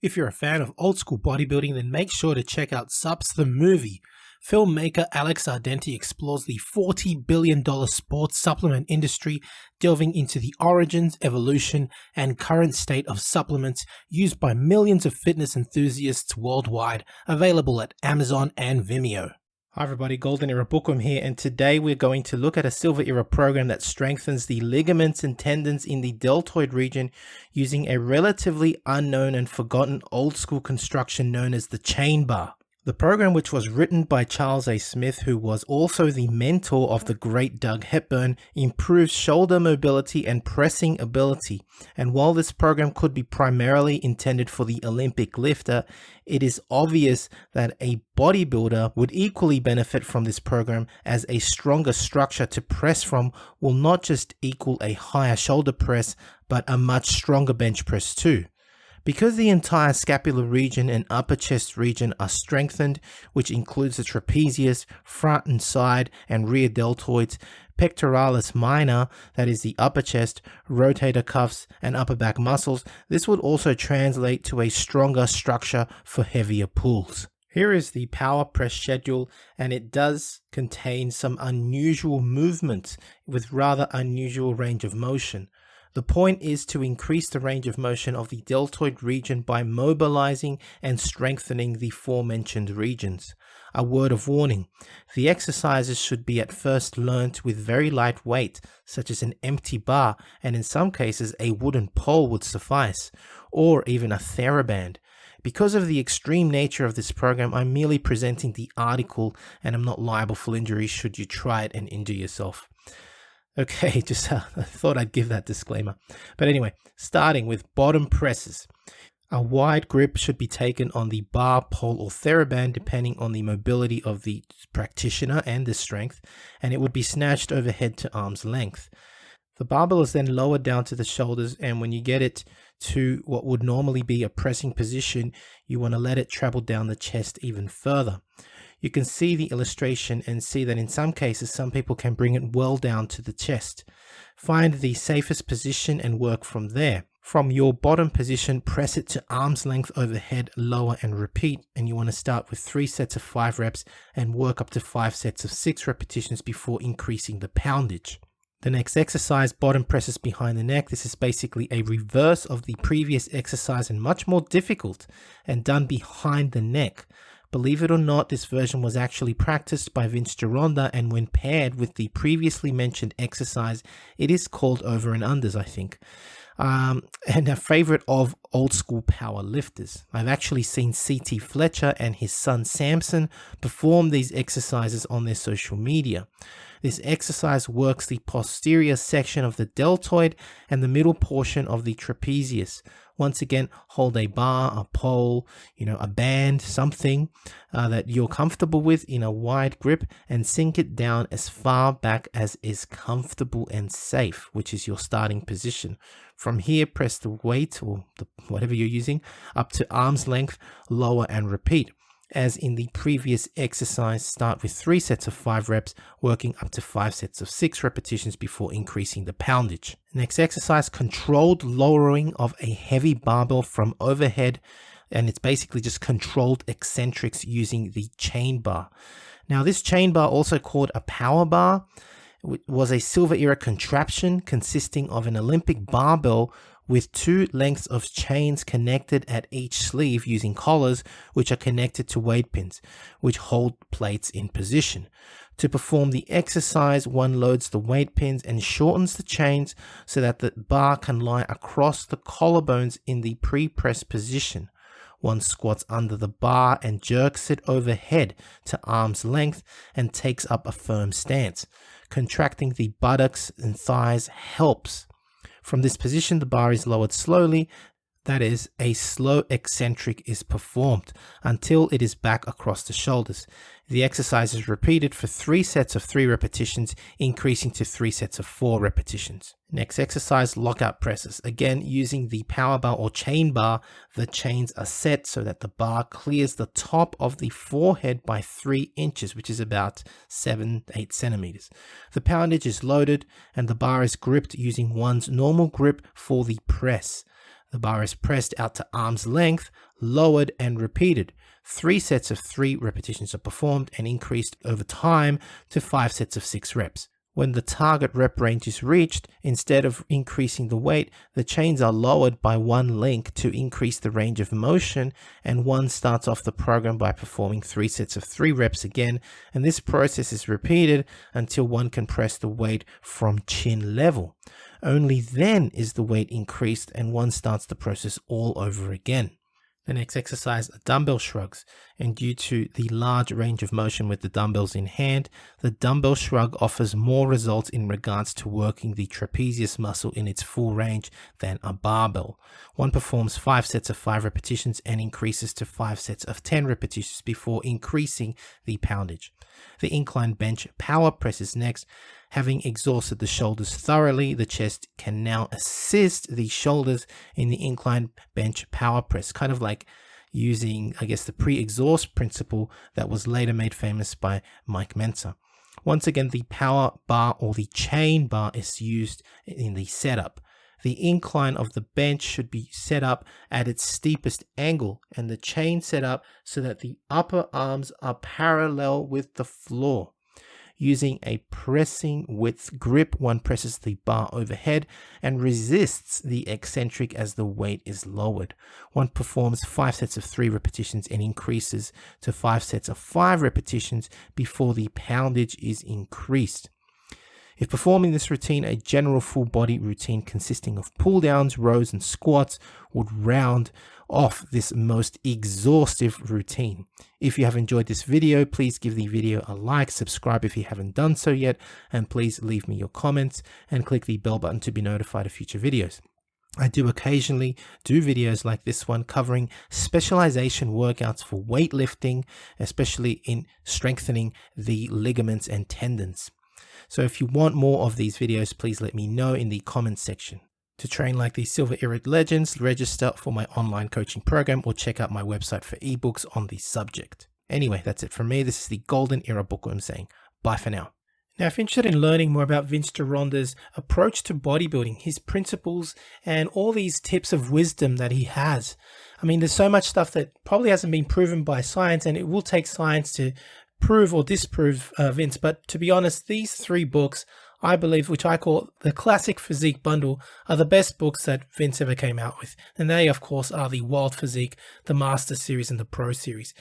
If you're a fan of old school bodybuilding, then make sure to check out Subs the Movie. Filmmaker Alex Ardenti explores the $40 billion sports supplement industry, delving into the origins, evolution, and current state of supplements used by millions of fitness enthusiasts worldwide, available at Amazon and Vimeo. Hi everybody, Golden Era Bookworm here, and today we're going to look at a Silver Era program that strengthens the ligaments and tendons in the deltoid region using a relatively unknown and forgotten old school construction known as the chain bar. The program, which was written by Charles A. Smith, who was also the mentor of the great Doug Hepburn, improves shoulder mobility and pressing ability. And while this program could be primarily intended for the Olympic lifter, it is obvious that a bodybuilder would equally benefit from this program, as a stronger structure to press from will not just equal a higher shoulder press, but a much stronger bench press too. Because the entire scapular region and upper chest region are strengthened, which includes the trapezius, front and side and rear deltoids, pectoralis minor, that is the upper chest, rotator cuffs and upper back muscles, this would also translate to a stronger structure for heavier pulls. Here is the power press schedule, and it does contain some unusual movements with rather unusual range of motion. The point is to increase the range of motion of the deltoid region by mobilizing and strengthening the aforementioned regions. A word of warning: the exercises should be at first learnt with very light weight, such as an empty bar, and in some cases a wooden pole would suffice, or even a TheraBand. Because of the extreme nature of this program, I'm merely presenting the article and I'm not liable for injury should you try it and injure yourself. Okay, just I thought I'd give that disclaimer. But anyway, starting with bottom presses. A wide grip should be taken on the bar, pole, or TheraBand depending on the mobility of the practitioner and the strength, and it would be snatched overhead to arm's length. The barbell is then lowered down to the shoulders, and when you get it to what would normally be a pressing position, you want to let it travel down the chest even further. You can see the illustration and see that in some cases, some people can bring it well down to the chest. Find the safest position and work from there. From your bottom position, press it to arm's length overhead, lower and repeat. And you want to start with 3 sets of 5 reps and work up to 5 sets of 6 repetitions before increasing the poundage. The next exercise, bottom presses behind the neck. This is basically a reverse of the previous exercise and much more difficult and done behind the neck. Believe it or not, this version was actually practiced by Vince Gironda, and when paired with the previously mentioned exercise, it is called over and unders, I think. And a favorite of old school power lifters. I've actually seen C.T. Fletcher and his son Samson perform these exercises on their social media. This exercise works the posterior section of the deltoid and the middle portion of the trapezius. Once again, hold a bar, a pole, a band, something that you're comfortable with in a wide grip, and sink it down as far back as is comfortable and safe, which is your starting position. From here, press the weight or whatever you're using up to arm's length, lower and repeat. As in the previous exercise, start with 3 sets of 5 reps, working up to 5 sets of 6 repetitions before increasing the poundage. Next exercise, controlled lowering of a heavy barbell from overhead, and it's basically just controlled eccentrics using the chain bar. Now, this chain bar, also called a power bar, was a Silver Era contraption consisting of an Olympic barbell with 2 lengths of chains connected at each sleeve using collars, which are connected to weight pins, which hold plates in position. To perform the exercise, one loads the weight pins and shortens the chains so that the bar can lie across the collarbones in the pre-press position. One squats under the bar and jerks it overhead to arm's length and takes up a firm stance. Contracting the buttocks and thighs helps. From this position, the bar is lowered slowly, that is, a slow eccentric is performed until it is back across the shoulders. The exercise is repeated for 3 sets of 3 repetitions, increasing to 3 sets of 4 repetitions. Next exercise, lockout presses. Again, using the power bar or chain bar, the chains are set so that the bar clears the top of the forehead by 3 inches, which is about 7-8 centimeters. The poundage is loaded and the bar is gripped using one's normal grip for the press. The bar is pressed out to arm's length, lowered, and repeated. 3 sets of 3 repetitions are performed and increased over time to 5 sets of 6 reps. When the target rep range is reached, instead of increasing the weight, the chains are lowered by 1 link to increase the range of motion, and one starts off the program by performing 3 sets of 3 reps again, and this process is repeated until one can press the weight from chin level. Only then is the weight increased and one starts the process all over again. The next exercise are dumbbell shrugs, and due to the large range of motion with the dumbbells in hand, the dumbbell shrug offers more results in regards to working the trapezius muscle in its full range than a barbell. One performs 5 sets of 5 repetitions and increases to 5 sets of 10 repetitions before increasing the poundage. The incline bench power press is next. Having exhausted the shoulders thoroughly, the chest can now assist the shoulders in the incline bench power press, kind of like using, I guess, the pre-exhaust principle that was later made famous by Mike Mentzer. Once again, the power bar or the chain bar is used in the setup. The incline of the bench should be set up at its steepest angle and the chain set up so that the upper arms are parallel with the floor. Using a pressing width grip, one presses the bar overhead and resists the eccentric as the weight is lowered. One performs 5 sets of 3 repetitions and increases to 5 sets of 5 repetitions before the poundage is increased. If performing this routine, a general full body routine consisting of pull downs, rows, and squats would round off this most exhaustive routine. If you have enjoyed this video, please give the video a like, subscribe if you haven't done so yet, and please leave me your comments and click the bell button to be notified of future videos. I do occasionally do videos like this one covering specialization workouts for weightlifting, especially in strengthening the ligaments and tendons. So if you want more of these videos, please let me know in the comments section. To train like these Silver Era legends, register for my online coaching program or check out my website for ebooks on the subject. Anyway, that's it from me. This is the Golden Era Bookworm saying bye for now. Now, if you're interested in learning more about Vince Gironda's approach to bodybuilding, his principles, and all these tips of wisdom that he has, I mean, there's so much stuff that probably hasn't been proven by science, and it will take science to prove or disprove Vince. But to be honest, these 3 books, I believe, which I call the Classic Physique Bundle, are the best books that Vince ever came out with. And they, of course, are the Wild Physique, the Master Series, and the Pro Series.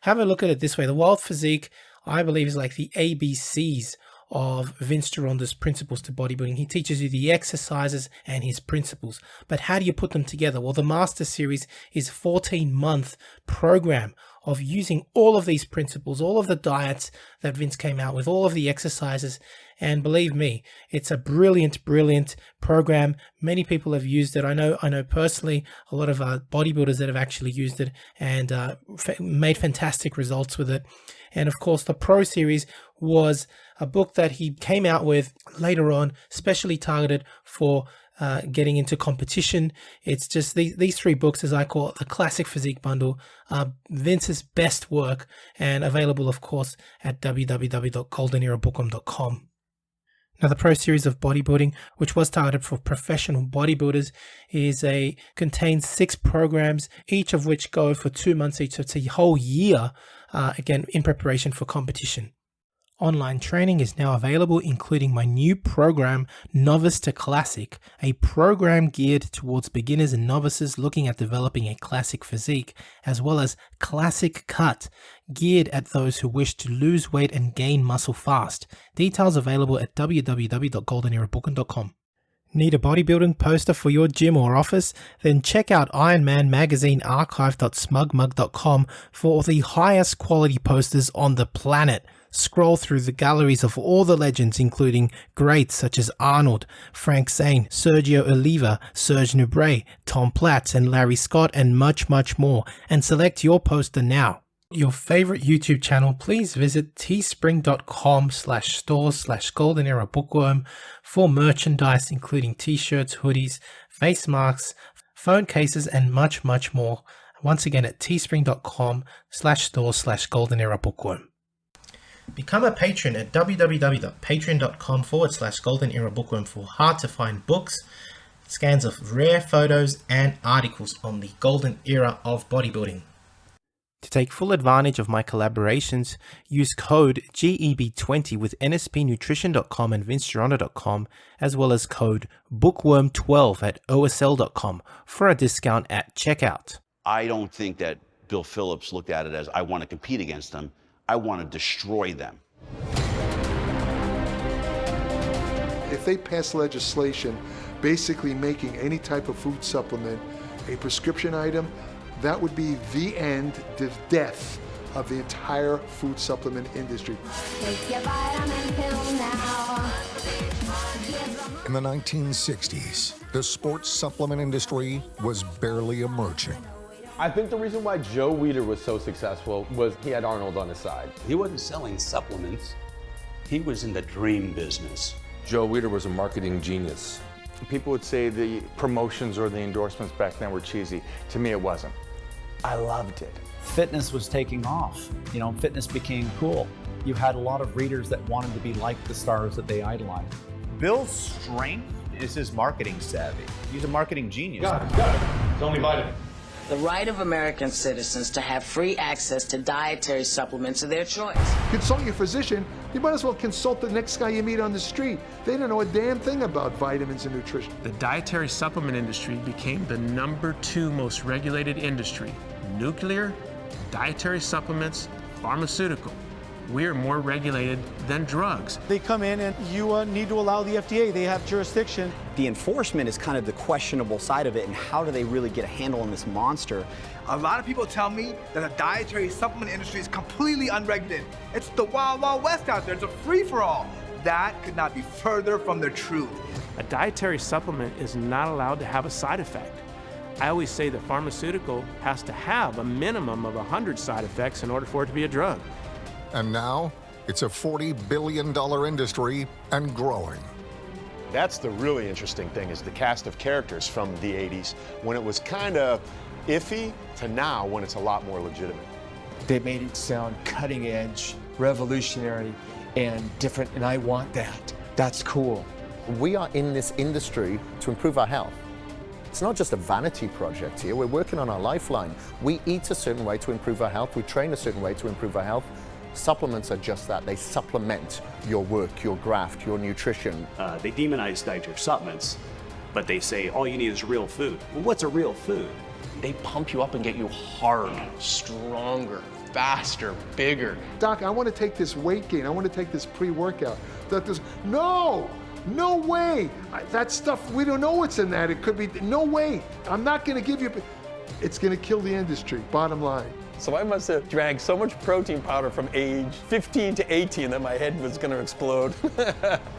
Have a look at it this way. The Wild Physique, I believe, is like the ABCs of Vince Gironda's principles to bodybuilding. He teaches you the exercises and his principles. But how do you put them together? Well, the Master Series is a 14-month program of using all of these principles, all of the diets that Vince came out with, all of the exercises. And believe me, it's a brilliant, brilliant program. Many people have used it. I know personally a lot of bodybuilders that have actually used it and made fantastic results with it. And of course, the Pro Series was a book that he came out with later on, specially targeted for getting into competition. It's just these 3 books, as I call it, the Classic Physique Bundle, Vince's best work, and available, of course, at www.goldenerabookworm.com. Now, the Pro Series of Bodybuilding, which was targeted for professional bodybuilders, contains 6 programs, each of which go for 2 months each. So it's a whole year, again, in preparation for competition. Online training is now available, including my new program, Novice to Classic, a program geared towards beginners and novices looking at developing a classic physique, as well as Classic Cut, geared at those who wish to lose weight and gain muscle fast. Details available at www.goldenerabookworm.com. Need a bodybuilding poster for your gym or office? Then check out Ironman Magazine archive.smugmug.com for the highest quality posters on the planet. Scroll through the galleries of all the legends, including greats such as Arnold, Frank Zane, Sergio Oliva, Serge Nubret, Tom Platz, and Larry Scott, and much, much more, and select your poster now. Your favorite YouTube channel, please visit teespring.com/stores/Golden Era Bookworm for merchandise, including t-shirts, hoodies, face masks, phone cases, and much, much more. Once again, at teespring.com/stores/Golden Era Bookworm. Become a patron at www.patreon.com/Golden Era Bookworm for hard to find books, scans of rare photos and articles on the golden era of bodybuilding. To take full advantage of my collaborations, use code GEB20 with nspnutrition.com and vincegironda.com, as well as code bookworm12 at osl.com for a discount at checkout. I don't think that Bill Phillips looked at it as, I want to compete against them, I want to destroy them. If they pass legislation basically making any type of food supplement a prescription item, that would be the end, the death of the entire food supplement industry. Take your vitamin pill now. In the 1960s, the sports supplement industry was barely emerging. I think the reason why Joe Weider was so successful was he had Arnold on his side. He wasn't selling supplements, he was in the dream business. Joe Weider was a marketing genius. People would say the promotions or the endorsements back then were cheesy. To me, it wasn't. I loved it. Fitness was taking off. You know, fitness became cool. You had a lot of readers that wanted to be like the stars that they idolized. Bill's strength is his marketing savvy. He's a marketing genius. Got it. It's only vitamin. The right of American citizens to have free access to dietary supplements of their choice. Consult your physician. You might as well consult the next guy you meet on the street. They don't know a damn thing about vitamins and nutrition. The dietary supplement industry became the #2 most regulated industry. Nuclear, dietary supplements, pharmaceutical. We're more regulated than drugs. They come in and you need to allow the FDA. They have jurisdiction. The enforcement is kind of the questionable side of it, and how do they really get a handle on this monster? A lot of people tell me that the dietary supplement industry is completely unregulated. It's the wild, wild west out there. It's a free-for-all. That could not be further from the truth. A dietary supplement is not allowed to have a side effect. I always say the pharmaceutical has to have a minimum of 100 side effects in order for it to be a drug. And now, it's a $40 billion industry and growing. That's the really interesting thing, is the cast of characters from the 80s, when it was kind of iffy, to now when it's a lot more legitimate. They made it sound cutting edge, revolutionary, and different, and I want that. That's cool. We are in this industry to improve our health. It's not just a vanity project here. We're working on our lifeline. We eat a certain way to improve our health. We train a certain way to improve our health. Supplements are just that. They supplement your work, your graft, your nutrition. They demonize dietary supplements, but they say all you need is real food. Well, what's a real food? They pump you up and get you hard, stronger, faster, bigger. Doc, I want to take this weight gain. I want to take this pre-workout. No way. That stuff, we don't know what's in that. It could be, no way. I'm not going to give you, it's going to kill the industry, bottom line. So I must have drank so much protein powder from age 15 to 18 that my head was going to explode.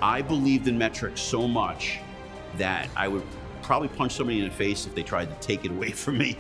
I believed in metrics so much that I would probably punch somebody in the face if they tried to take it away from me.